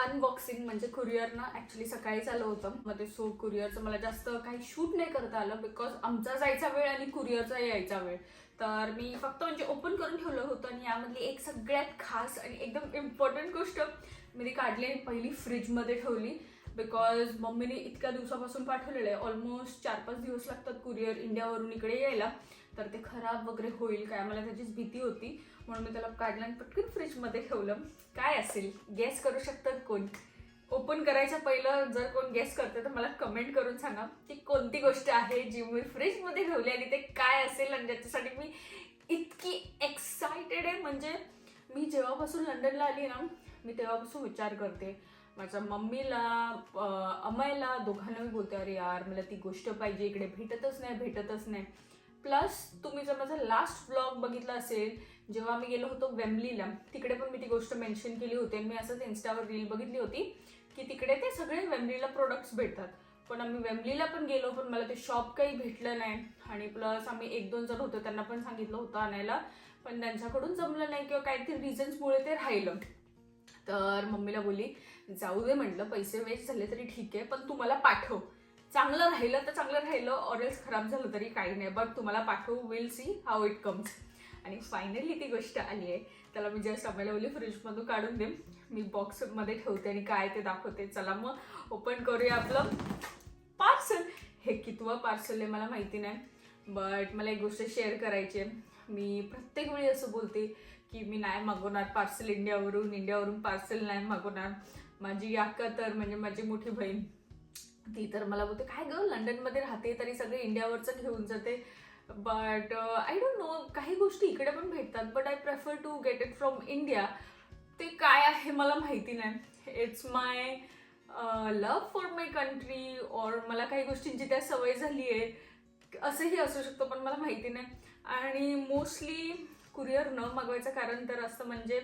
Unboxing म्हणजे कुरिअरनं actually सकाळीच आलं होतं. मग ते सो कुरिअरचं मला जास्त काही शूट नाही करता आलं बिकॉज आमचा जायचा वेळ आणि कुरिअरचा यायचा वेळ. तर मी फक्त म्हणजे ओपन करून ठेवलं होतं. आणि यामधली एक सगळ्यात खास आणि एकदम इम्पॉर्टंट गोष्ट मी ती काढली आणि पहिली फ्रीजमध्ये ठेवली बिकॉज मम्मीने इतक्या दिवसापासून पाठवलेलं आहे. ऑलमोस्ट 4-5 दिवस लागतात कुरिअर इंडियावरून इकडे यायला. तर ते खराब वगैरे होईल काय मला त्याचीच भीती होती, म्हणून मी त्याला काढलं आणि पटकन फ्रीजमध्ये ठेवलं. काय असेल गेस करू शकतात कोण? ओपन करायच्या पहिलं जर कोण गेस करते तर मला कमेंट करून सांगा ती कोणती गोष्ट आहे जी मी फ्रीजमध्ये ठेवली आणि ते काय असेल आणि ज्याच्यासाठी मी इतकी एक्सायटेड आहे. म्हणजे मी जेव्हापासून लंडनला आली ना मी तेव्हापासून विचार करते. माझ्या मम्मीला अमयला दोघांना मी बोलते अरे यार मला ती गोष्ट पाहिजे, इकडे भेटतच नाही. प्लस तुम्ही जर माझा लास्ट ब्लॉग बघितला असेल जेव्हा आम्ही गेलो होतो वेम्बलीला, तिकडे पण मी ती गोष्ट मेन्शन केली होती. मी असंच इन्स्टावर रील बघितली होती की तिकडे ते सगळे वेम्बलीला प्रोडक्ट्स भेटतात. पण आम्ही वेम्बलीला पण गेलो पण मला ते शॉप काही भेटलं नाही. आणि प्लस आम्ही 1-2 जण होतो त्यांना पण सांगितलं होतं आणायला, पण त्यांच्याकडून जमलं नाही किंवा काहीतरी रिझन्समुळे ते राहिलं. तर मम्मीला बोलली जाऊ दे म्हटलं, पैसे वेस्ट झाले तरी ठीक आहे पण तू मला पाठव. चांगलं राहिलं तर चांगलं राहिलं, ऑरेल्स खराब झालं तरी काही नाही, बट तुम्हाला पाठवू, will see how it comes. आणि फायनली ती गोष्ट आली आहे. त्याला मी जस्ट आम्हाला बोलली फ्रीजमधून काढून दे, मी बॉक्समध्ये ठेवते आणि काय ते दाखवते. चला मग ओपन करूया आपलं पार्सल. हे कितवं पार्सल आहे मला माहिती नाही, बट मला एक गोष्ट शेअर करायची आहे. मी प्रत्येक वेळी असं बोलते की मी नाही मागवणार पार्सल इंडियावरून पार्सल नाही मागवणार. माझी अक्का तर म्हणजे माझी मोठी बहीण ती तर मला बोलते काय गं लंडनमध्ये राहते तरी सगळे इंडियावरचं घेऊन जाते. बट आय डोंट नो, काही गोष्टी इकडे पण भेटतात but I prefer to get it from India. ते काय आहे मला माहिती नाही. It's my love for my country और मला काही गोष्टींची त्या सवय झाली आहे, असंही असू शकतं पण मला माहिती नाही. आणि मोस्टली कुरिअर न मागवायचं कारण तर असतं म्हणजे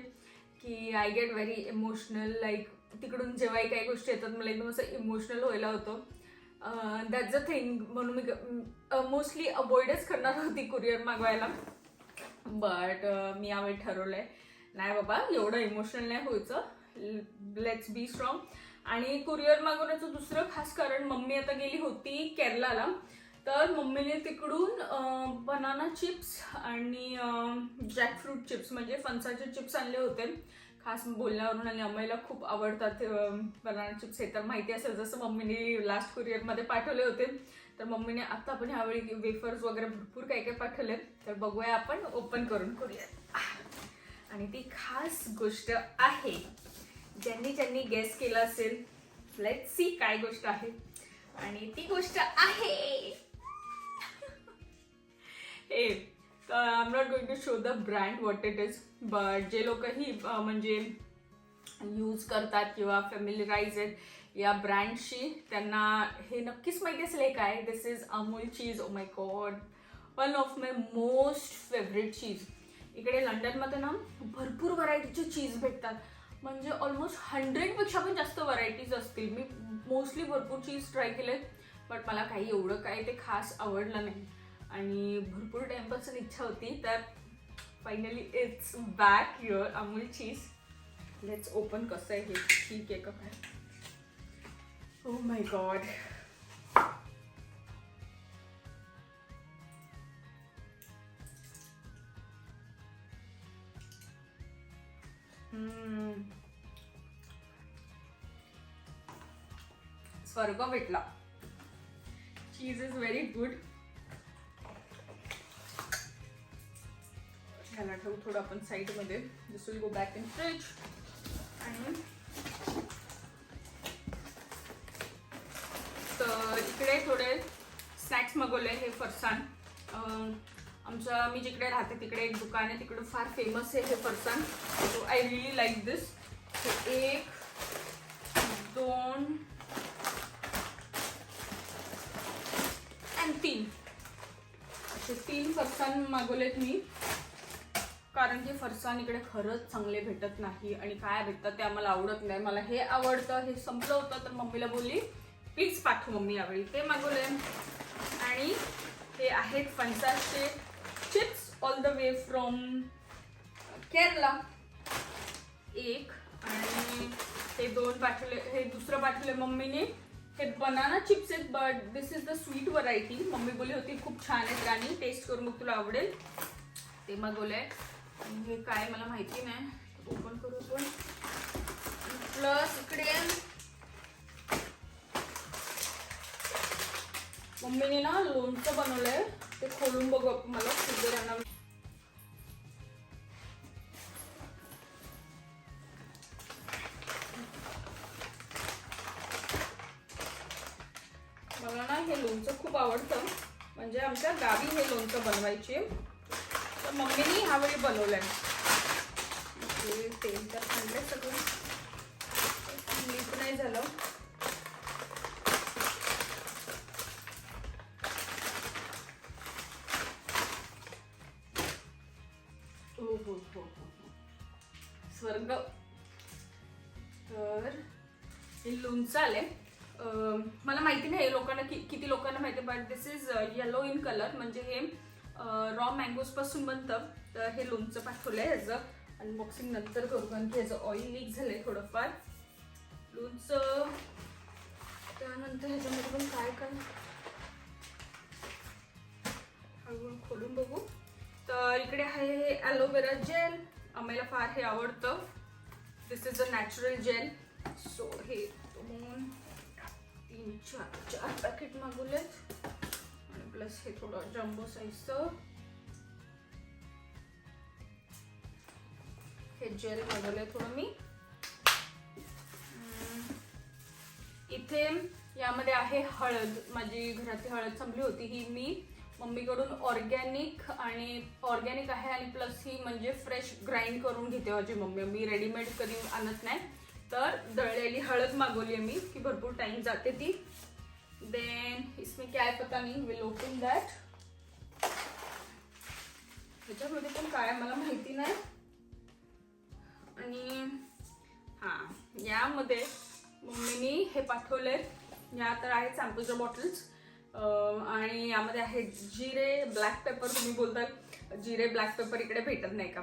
की I get very emotional. Like तिकडून जेव्हाही काही गोष्टी येतात मला एकदम असं इमोशनल व्हायला होतं. दॅट्स अ थिंग, म्हणून मी मोस्टली अवॉइडच करणार होती कुरिअर मागवायला. बट मी यावेळी ठरवलं आहे नाही बाबा एवढं इमोशनल नाही व्हायचं, लेट्स बी स्ट्रॉंग. आणि कुरिअर मागवण्याचं दुसरं खास कारण मम्मी आता गेली होती केरलाला, तर मम्मीने तिकडून बनाना चिप्स आणि जॅकफ्रूट चिप्स म्हणजे फणसाचे चिप्स आणले होते. खास बोलण्यावरून आणि अम्माईला खूप आवडतात बनाना चिप्स, हे तर माहिती असेल. जसं मम्मीने लास्ट कुरिअरमध्ये पाठवले होते तर मम्मीने आता पण ह्यावेळी वेफर्स वगैरे भरपूर काही काही पाठवले. तर बघूया आपण ओपन करून कुरिअर. आणि ती खास गोष्ट आहे ज्यांनी गेस केलं असेल, लेट्स सी काय गोष्ट आहे. आणि ती गोष्ट आहे हे I am not going to show the brand what it is, but जे लोकही म्हणजे यूज करतात किंवा फॅमिलीराईज आहेत या ब्रँडशी त्यांना हे नक्कीच माहिती असेल हे काय. This is Amul cheese. Oh my God, one of my most favourite cheese. इकडे लंडनमध्ये ना भरपूर व्हरायटीचे चीज भेटतात, म्हणजे ऑलमोस्ट 100पेक्षा पण जास्त व्हरायटीज असतील. मी मोस्टली भरपूर चीज ट्राय केले बट मला काही एवढं काही ते खास आवडलं नाही आणि भरपूर टाइमपासून इच्छा होती. तर finally it's back your Amul cheese. Let's open. कसं आहे हे, ठीक आहे का काय? ओ माय गॉड, स्वर्ग भेटला. Cheese is very good. ह्याला ठेवू थोडं आपण साईडमध्ये. This will go back in fridge. आणि तर इकडे थोडे स्नॅक्स मागवले. हे फरसाण मी जिकडे राहते तिकडे एक दुकान आहे, तिकडे फार फेमस आहे हे फरसाण. सो आय रिअली लाईक दिस. 1, 2 आणि 3 असे 3 फरसाण मागवलेत मी, कारण की फरसाण इकडे खरंच चांगले भेटत नाही आणि काय भेटतं ते आम्हाला आवडत नाही. मला हे आवडतं. हे संपलं होतं तर मम्मीला बोलली प्लीज पाठव मम्मी. यावेळी ते मागवले. आणि हे आहेत फणसाचे chips all the way from Kerala एक. आणि हे 2 पाठवले, हे दुसरं पाठवले मम्मीने. हे बनाना चिप्स आहेत, but this is the sweet variety. Mummy बोलली होती खूप छान आहेत राणी, टेस्ट करून मग तुला आवडेल. ते मागवलंय. हे काय मला माहिती नाही, ओपन करू पण. प्लस इकडे मम्मीने ना लोणचं बनवलंय, ते खोलून बघू आपण. मला शुगर मला ना हे लोणचं खूप आवडतं, म्हणजे आमच्या गावी हे लोणचं बनवायचे, तर मम्मीने ह्यावेळी बनवलंय. तेल तर सांडलंय सगळं, लीक नाही झालं. स्वर्ग. तर हे लोणचं आले. मला माहिती नाही लोकांना किती लोकांना माहिती, but this is yellow in colour, म्हणजे हे रॉ मँगोज पासून बनतं. तर हे लोणचं पाठवलंय, ह्याचं अनबॉक्सिंग नंतर करू, कारण की ह्याचं ऑइल लीक झालंय थोडंफार. लोणचं त्यानंतर ह्याच्यामध्ये पण काय काय हळूहळू खोलून बघू. तर इकडे आहे हे ॲलोवेरा जेल, आम्हाला फार हे आवडतं. This is a natural gel. So हे 2 3 4 पॅकेट मागवलेत, आणि प्लस हे थोडं जम्बो साईजचं हे जेल मागवलंय थोडं मी. इथे यामध्ये आहे हळद, माझी घरातली हळद संपली होती, ही मी मम्मीकडून ऑर्गॅनिक आहे, आणि प्लस ही म्हणजे फ्रेश ग्राइंड करून घेते माझी मम्मी. मी रेडीमेड कधी आणत नाही, तर दळलेली हळद मागवली आहे मी, की भरपूर टाइम जाते ती. देन इसमें क्या है पता नहीं, विल ओपन दॅट. ह्याच्यामध्ये पण काय मला माहिती नाही. आणि हां, यामध्ये मम्मीनी हे पाठवले, या तर आहेत सॅम्पलच्या बॉटल्स, आणि यामध्ये आहे जिरे, ब्लॅक पेपर. तुम्ही बोलता जिरे ब्लॅक पेपर इकडे भेटत नाही का?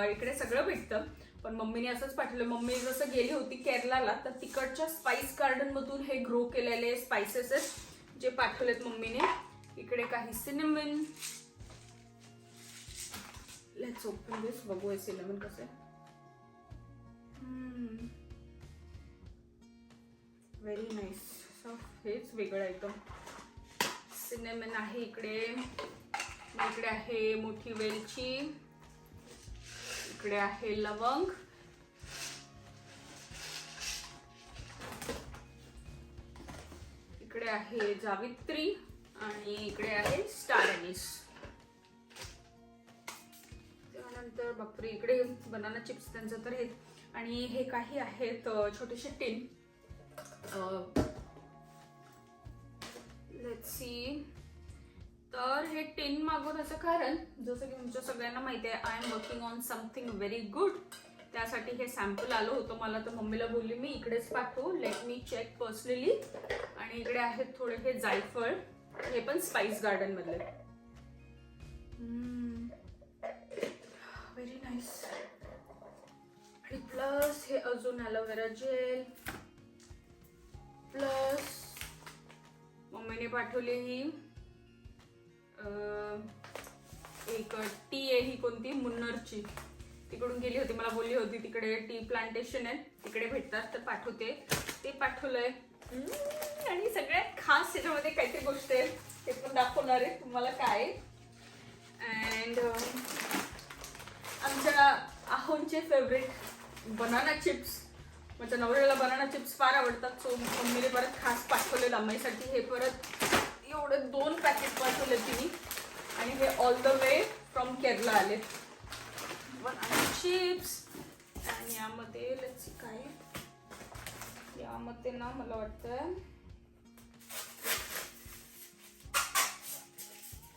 इकडे सगळं भेटतं, पण मम्मीने असंच पाठवलं. मम्मी जसं गेली होती केरलाला, तर तिकडच्या स्पाइस गार्डन मधून हे ग्रो केलेले स्पाइसेस आहेत जे पाठवलेत मम्मीने. इकडे काही सिनेमन. लेट्स ओपन दिस, बघू सिनेमन कसं आहे. Very nice. हेच वेगळं एकदम. सिनेमन आहे इकडे. इकडे आहे मोठी वेलची, इकडे आहे लवंग, इकडे आहे जावित्री, आणि इकडे आहे स्टार अनीस. त्यानंतर बापरे, इकडे बनाना चिप्स त्यांचं तर हे, आणि हे काही आहेत छोटेसे टिन. Let's see. तर हे टिन मागवण्याचं कारण, जसं की तुमच्या सगळ्यांना माहिती आहे, I am working on something very good. त्यासाठी हे सॅम्पल आलं होतं मला, तर मम्मीला बोलली मी इकडेच पाठवू, लेट मी चेक पर्सनली. आणि इकडे आहेत थोडे हे जायफळ, हे पण स्पाइस गार्डन मधले. Very nice. आणि प्लस हे अजून ॲलोवेरा जेल, प्लस मम्मीने पाठवली ही एक टी आहे, ही कोणती मुन्नरची, तिकडून गेली होती, मला बोलली होती तिकडे टी प्लांटेशन आहे, तिकडे भेटतात, तर पाठवते. ते पाठवलंय. आणि सगळ्यात खास त्याच्यामध्ये काहीतरी गोष्ट आहे, ते पण दाखवणार आहे तुम्हाला काय. अँड आमच्या आहोंचे फेवरेट बनाना चिप्स. माझ्या नवऱ्याला बनाना चिप्स फार आवडतात, सो मम्मीने परत खास पाठवले दम्माईसाठी. हे परत एवढे 2 पॅकेट पाठवले तिने, आणि हे all the way from Kerala आले. Banana chips. आणि यामध्ये लेट्स सी काय, यामध्ये ना मला वाटतं,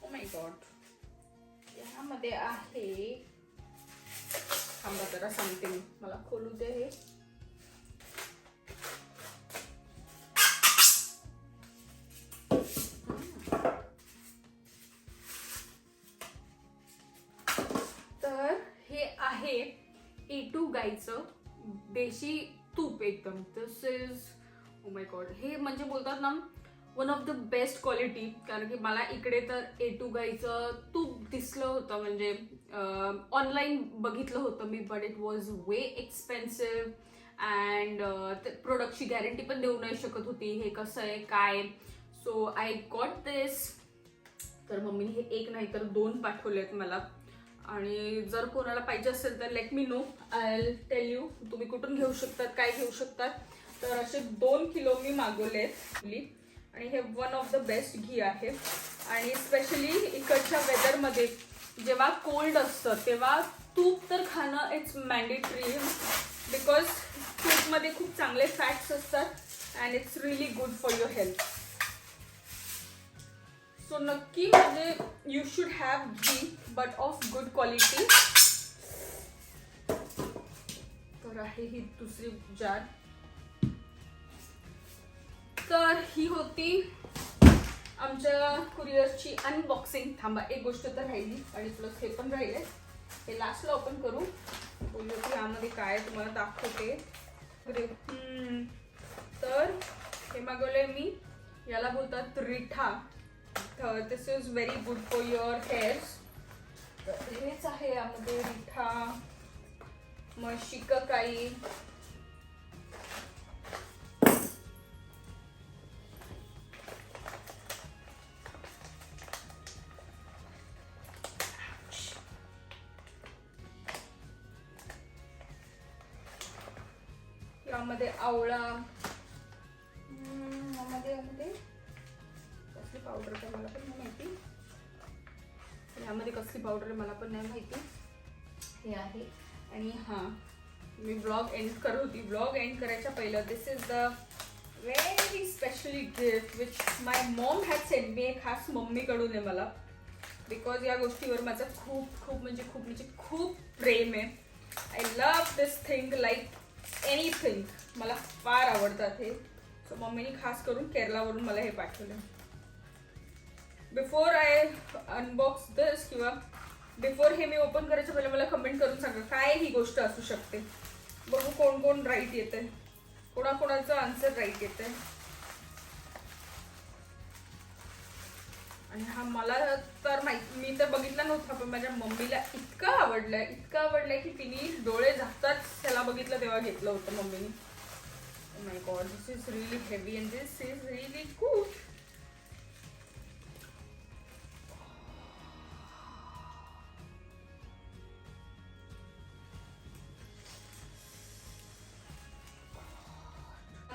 ओ माय गॉड, यामध्ये आहे, थांबा जरा सांगते मी, मला खोलू दे. हे तर हे आहे A2 गाईचं देशी तूप एकदम. दिस इज ओ माय गॉड, हे म्हणजे बोलतात ना one of the best quality. कारण की मला इकडे तर A2 गाईचं तूप दिसलं होतं, म्हणजे ऑनलाईन बघितलं होतं मी, but it was way expensive and प्रोडक्टची गॅरंटी पण देऊ नाही शकत होती हे कसं आहे काय. So I got this. तर मम्मीने हे एक नाही तर 2 पाठवलेत मला. आणि जर कोणाला पाहिजे असेल तर let me know, I will tell you तुम्ही कुठून घेऊ शकतात, काय घेऊ शकतात. तर असे 2 किलो मी मागवलेत. आणि हे वन ऑफ द बेस्ट घी आहे. आणि स्पेशली इकडच्या वेदरमध्ये जेव्हा कोल्ड असतं तेव्हा तूप तर खाणं इट्स मॅन्डेटरी, बिकॉज तूपमध्ये खूप चांगले फॅट्स असतात and it's really good for your health. So नक्की म्हणजे you should have ghee but of good quality. तर आहे ही दुसरी जार. तर ही होती आमच्या कुरिअरची अनबॉक्सिंग. थांबा, एक गोष्ट तर राहिली आणि प्लस हे पण राहिले, हे लास्टला ओपन करू. बोलू की यामध्ये काय तुम्हाला दाखवते. तर हे मागवले मी, याला बोलतात रिठा. तर this is very good for your hairs. तर हेच आहे यामध्ये रिठा, मग शिकाकाई, यामध्ये आवळा, यामध्ये कसली पावडर आहे मला पण नाही माहिती, यामध्ये कसली पावडर आहे मला पण नाही माहिती. हे आहे. आणि हां, मी ब्लॉग एंड करत होती. ब्लॉग एंड करायच्या पहिलं this is the very specially gift which my mom had send me. खास मम्मीकडून आहे मला, बिकॉज या गोष्टीवर माझं खूप खूप प्रेम आहे. I love this thing like anything. मला फार आवडतात हे. सो मम्मीने खास करून केरलावरून मला हे पाठवलं. बिफोर आय अनबॉक्स दिस किंवा बिफोर हे मी ओपन करायचं पहिले मला कमेंट करून सांगा काय ही गोष्ट असू शकते. बघू कोण कोण राईट येते, कोणाकोणाचं आन्सर राईट येते. आणि हा मला तर माहिती, मी तर बघितला नव्हता, पण माझ्या मम्मीला इतका आवडलाय की तिने डोळे झाकताच त्याला बघितलं तेव्हा घेतलं होतं मम्मीने. ओ my God, this is really heavy and this is really good.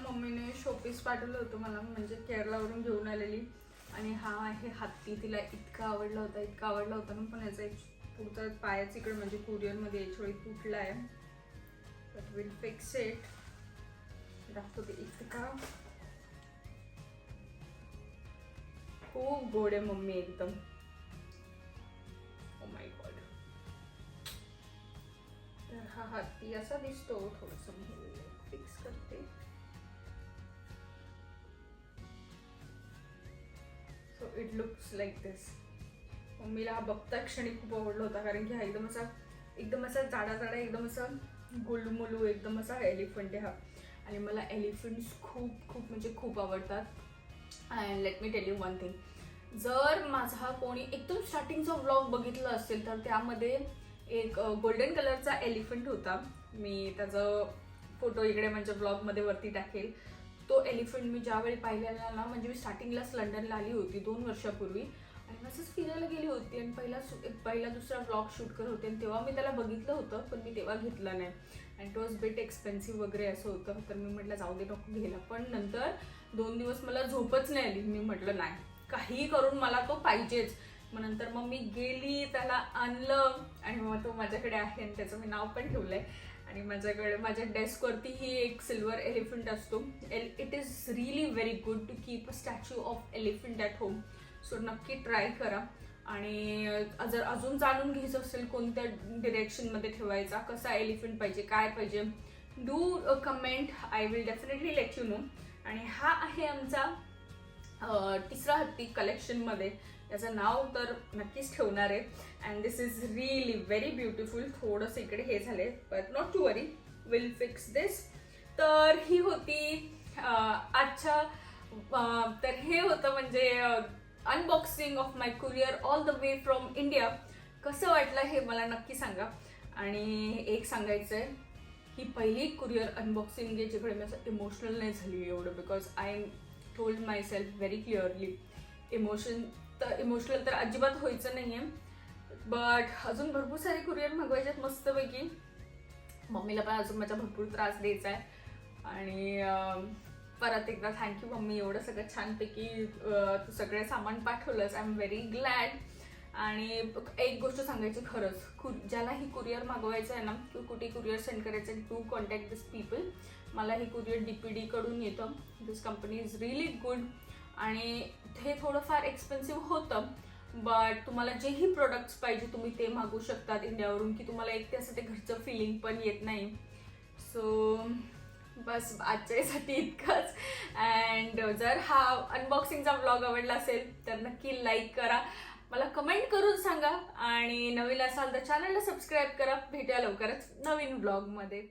मम्मीने शोपीस पाठवलं होतं मला, म्हणजे केरलावरून घेऊन आलेली. आणि हा आहे हत्ती. तिला इतका आवडला होता ना, पण याचा एक पुढचा पायाच इकडे म्हणजे कुरिअरमध्ये याच्यावेळी तुटला आहे. But will fix it. दाखवते इतका खूप गोड आहे मम्मी एकदम. ओ माय गॉड. तर हा हत्ती असा दिसतो. थोडंसं फिक्स करते. सो इट लुक्स लाईक दिस. मम्मीला हा बघता क्षणी खूप आवडला होता, कारण की हा एकदम असा जाडा एकदम असा गोलमोलू एकदम असा एलिफंट आहे हा. आणि मला एलिफंट्स खूप आवडतात. And let me tell you one thing. जर माझा कोणी एकदम स्टार्टिंगचा व्लॉग बघितला असेल तर त्यामध्ये एक गोल्डन कलरचा एलिफंट होता. मी त्याचा फोटो इकडे म्हणजे ब्लॉगमध्ये वरती टाकेल. तो एलिफंट मी ज्यावेळी पाहिलेला ना, म्हणजे मी स्टार्टिंगलाच लंडनला आली होती 2 वर्षापूर्वी आणि असंच फिरायला गेली होती आणि पहिला दुसरा व्लॉग शूट करत होते आणि तेव्हा मी त्याला बघितलं होतं, पण मी तेव्हा घेतलं नाही. And it was bit expensive वगैरे असं होतं. तर मी म्हटलं जाऊ दे नको घ्यायला. पण नंतर 2 दिवस मला झोपच नाही आली. मी म्हटलं नाही, काही करून मला तो पाहिजेच. मग मी गेली, त्याला आणलं आणि मग तो माझ्याकडे आहे आणि त्याचं मी नाव पण ठेवलं आहे. आणि माझ्या डेस्कवरती ही एक सिल्वर एलिफंट असतो. It is really very good to keep a statue of elephant at home. So नक्की ट्राय करा. आणि जर अजून जाणून घ्यायचं असेल कोणत्या डिरेक्शनमध्ये ठेवायचा, कसा एलिफंट पाहिजे, काय पाहिजे, do comment. I will definitely let you know. आणि हा आहे आमचा तिसरा हत्ती कलेक्शनमध्ये. याचं नाव तर नक्कीच ठेवणार आहे. And this is really very beautiful. थोडंसं इकडे हे झाले, but not to worry, will fix this. तर ही होती आजच्या तर हे होतं म्हणजे unboxing of my courier all the way from India. कसं वाटलं हे मला नक्की सांगा. आणि एक सांगायचं आहे, ही पहिली कुरिअर अनबॉक्सिंग आहे जिकडे मी असं इमोशनल नाही झाली एवढं, because I am told my self very clearly emotional तर अजिबात व्हायचं नाही आहे. बट अजून भरपूर सारे कुरिअर मागवायचे मस्तपैकी. मम्मीला पण अजून माझा भरपूर त्रास द्यायचा आहे. आणि परत एकदा थँक्यू मम्मी, एवढं सगळं छानपैकी तू सगळे सामान पाठवलंस. I am very glad. आणि एक गोष्ट सांगायची, खरंच ज्याला ही कुरिअर मागवायचं आहे ना, तू कुठे कुरिअर सेंड करायचं आहे, टू कॉन्टॅक्ट दिस पीपल. मला ही कुरिअर DPD कडून येतं. दिस कंपनी इज रिअली गुड. आणि हे थोडंफार एक्सपेन्सिव्ह होतं, बट तुम्हाला जेही प्रोडक्ट्स पाहिजे तुम्ही ते मागवू शकतात इंडियावरून, की तुम्हाला एक ते असं ते घरचं फिलिंग पण येत नाही. सो बस आजच्यासाठी इतकंच. अँड जर हा अनबॉक्सिंगचा व्लॉग आवडला असेल तर नक्की लाईक करा, मला कमेंट करून सांगा. आणि नवीन असाल तर चॅनलला सबस्क्राईब करा. भेटूया लवकरच नवीन व्लॉगमध्ये.